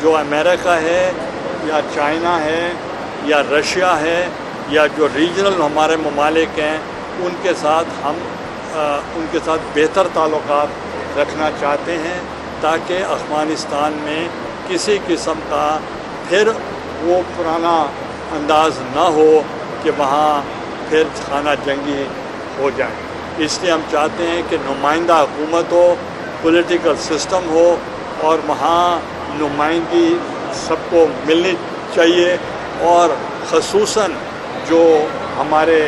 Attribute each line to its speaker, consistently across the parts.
Speaker 1: جو امریکہ ہے یا چائنا ہے یا رشیا ہے یا جو ریجنل ہمارے ممالک ہیں ان کے ساتھ بہتر تعلقات رکھنا چاہتے ہیں تاکہ افغانستان میں کسی قسم کا پھر وہ پرانا انداز نہ ہو کہ وہاں پھر خانہ جنگی ہو جائے۔ اس لیے ہم چاہتے ہیں کہ نمائندہ حکومت ہو، پولیٹیکل سسٹم ہو اور وہاں نمائندگی سب کو ملنی چاہیے، اور خصوصاً جو ہمارے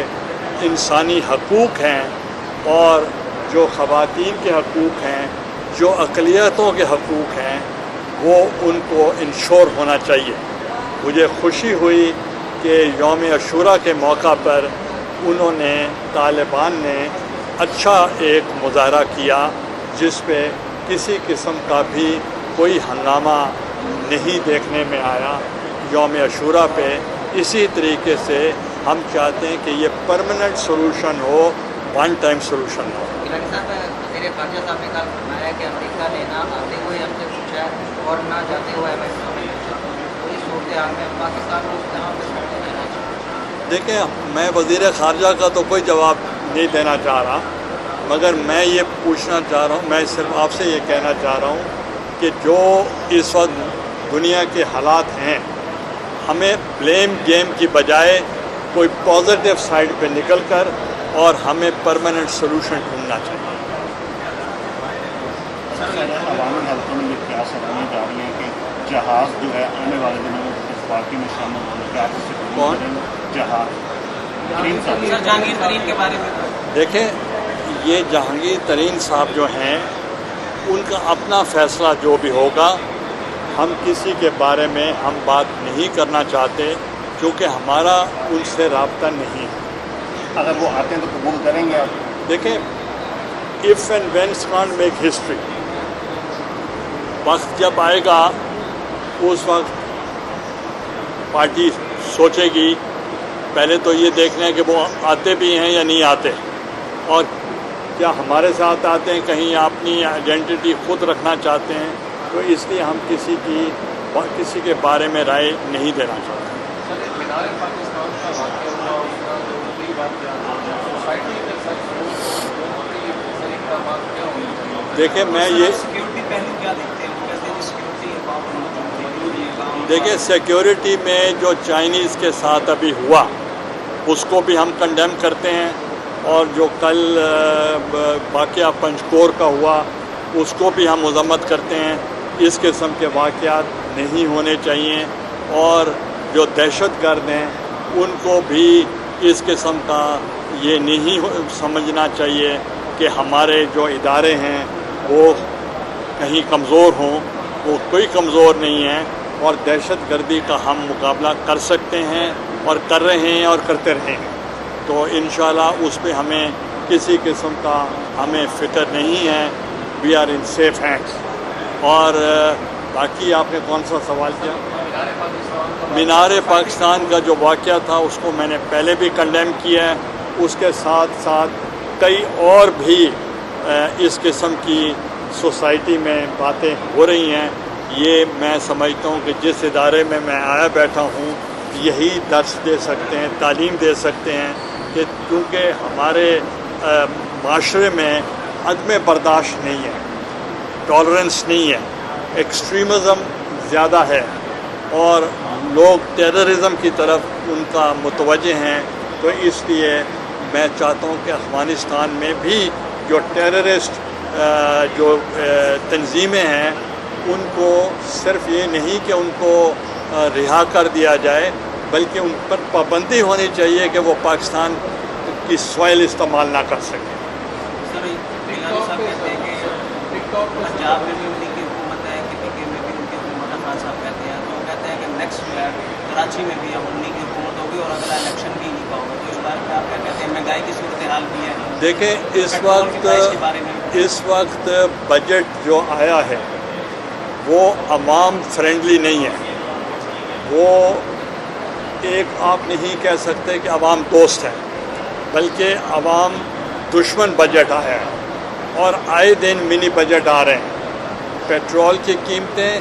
Speaker 1: انسانی حقوق ہیں اور جو خواتین کے حقوق ہیں، جو اقلیتوں کے حقوق ہیں، وہ ان کو انشور ہونا چاہیے۔ مجھے خوشی ہوئی کہ یوم عاشوراء کے موقع پر انہوں نے طالبان نے اچھا ایک مظاہرہ کیا جس پہ کسی قسم کا بھی کوئی ہنگامہ نہیں دیکھنے میں آیا یوم عاشوراء پہ۔ اسی طریقے سے ہم چاہتے ہیں کہ یہ پرماننٹ سولوشن ہو، ون ٹائم سولوشن ہو۔
Speaker 2: وزیر خارجہ صاحب نے کل فرمایا کہ امریکہ نے نہ آتے ہوئے ہم سے پوچھا ہے اور نہ جاتے ہوئے ہمیں پوچھا، تو اس صورتحال میں پاکستان کو کہاں پہ سمجھا جانا چاہیے؟
Speaker 1: دیکھیں، میں وزیر خارجہ کا تو کوئی جواب نہیں دینا چاہ رہا، مگر میں یہ پوچھنا چاہ رہا ہوں، میں صرف آپ سے یہ کہنا چاہ رہا ہوں کہ جو اس وقت دنیا کے حالات ہیں، ہمیں بلیم گیم کی بجائے کوئی پازیٹیو سائڈ پہ نکل کر اور ہمیں پرماننٹ سولوشن ڈھونڈنا چاہیے۔
Speaker 3: عوامی حلقوں میں یہ قیاس ہونے جا رہی ہے کہ جہاز جو ہے آنے والے دنوں میں اس پارٹی میں شامل ہونے کے آپ سے
Speaker 1: کون؟
Speaker 3: جہاز
Speaker 2: جہانگیر ترین کے بارے میں
Speaker 1: دیکھیں، یہ جہانگیر ترین صاحب جو ہیں ان کا اپنا فیصلہ جو بھی ہوگا، ہم کسی کے بارے میں ہم بات نہیں کرنا چاہتے کیونکہ ہمارا ان سے رابطہ نہیں ہے۔
Speaker 3: اگر وہ آتے ہیں تو قبول کریں گے آپ؟
Speaker 1: دیکھیں، if and when can't make history، وقت جب آئے گا اس وقت پارٹی سوچے گی، پہلے تو یہ دیکھنا ہے کہ وہ آتے بھی ہیں یا نہیں آتے، اور کیا ہمارے ساتھ آتے ہیں، کہیں اپنی آئیڈینٹی خود رکھنا چاہتے ہیں، تو اس لیے ہم کسی کے بارے میں رائے نہیں دینا چاہتے۔ دیکھیں، میں یہ دیکھیں سیکیورٹی میں جو چائنیز کے ساتھ ابھی ہوا اس کو بھی ہم کنڈیم کرتے ہیں، اور جو کل واقعہ پنجکور کا ہوا اس کو بھی ہم مذمت کرتے ہیں۔ اس قسم کے واقعات نہیں ہونے چاہیے، اور جو دہشت گرد ہیں ان کو بھی اس قسم کا یہ نہیں سمجھنا چاہیے کہ ہمارے جو ادارے ہیں وہ کہیں کمزور ہوں، وہ کوئی کمزور نہیں ہے، اور دہشت گردی کا ہم مقابلہ کر سکتے ہیں اور کر رہے ہیں اور کرتے رہیں گے۔ تو انشاءاللہ اس پہ ہمیں کسی قسم کا ہمیں فکر نہیں ہے، we are in safe hands. اور باقی آپ نے کون سا سوال کیا؟ مینار پاکستان کا جو واقعہ تھا اس کو میں نے پہلے بھی کنڈیم کیا ہے، اس کے ساتھ ساتھ کئی اور بھی اس قسم کی سوسائٹی میں باتیں ہو رہی ہیں۔ یہ میں سمجھتا ہوں کہ جس ادارے میں آیا بیٹھا ہوں یہی درس دے سکتے ہیں، تعلیم دے سکتے ہیں کہ کیونکہ ہمارے معاشرے میں عدم برداشت نہیں ہے، ٹالرنس نہیں ہے، ایکسٹریمزم زیادہ ہے، اور لوگ ٹیررزم کی طرف ان کا متوجہ ہیں۔ تو اس لیے میں چاہتا ہوں کہ افغانستان میں بھی جو ٹیررسٹ جو تنظیمیں ہیں ان کو صرف یہ نہیں کہ ان کو رہا کر دیا جائے، بلکہ ان پر پابندی ہونی چاہیے کہ وہ پاکستان کی سوائل استعمال نہ کر سکیں۔
Speaker 2: پنجاب میں بھی انہیں کی حکومت ہے، کے پی میں بھی ان کی حکومت ہے، خان صاحب کہتے ہیں، تو کہتے ہیں کہ نیکسٹ جو ہے کراچی میں بھی اب انہیں کی حکومت ہوگی اور اگلا الیکشن بھی نہیں ہوگا، تو اس بارے میں آپ کیا کہتے ہیں؟ مہنگائی کی صورتحال بھی ہے،
Speaker 1: دیکھیں اس وقت بجٹ جو آیا ہے وہ عوام فرینڈلی نہیں ہے، وہ ایک آپ نہیں کہہ سکتے کہ عوام دوست ہے، بلکہ عوام دشمن بجٹ آیا ہے، اور آئے دن منی بجٹ آ رہے ہیں۔ پیٹرول کی قیمتیں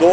Speaker 1: 2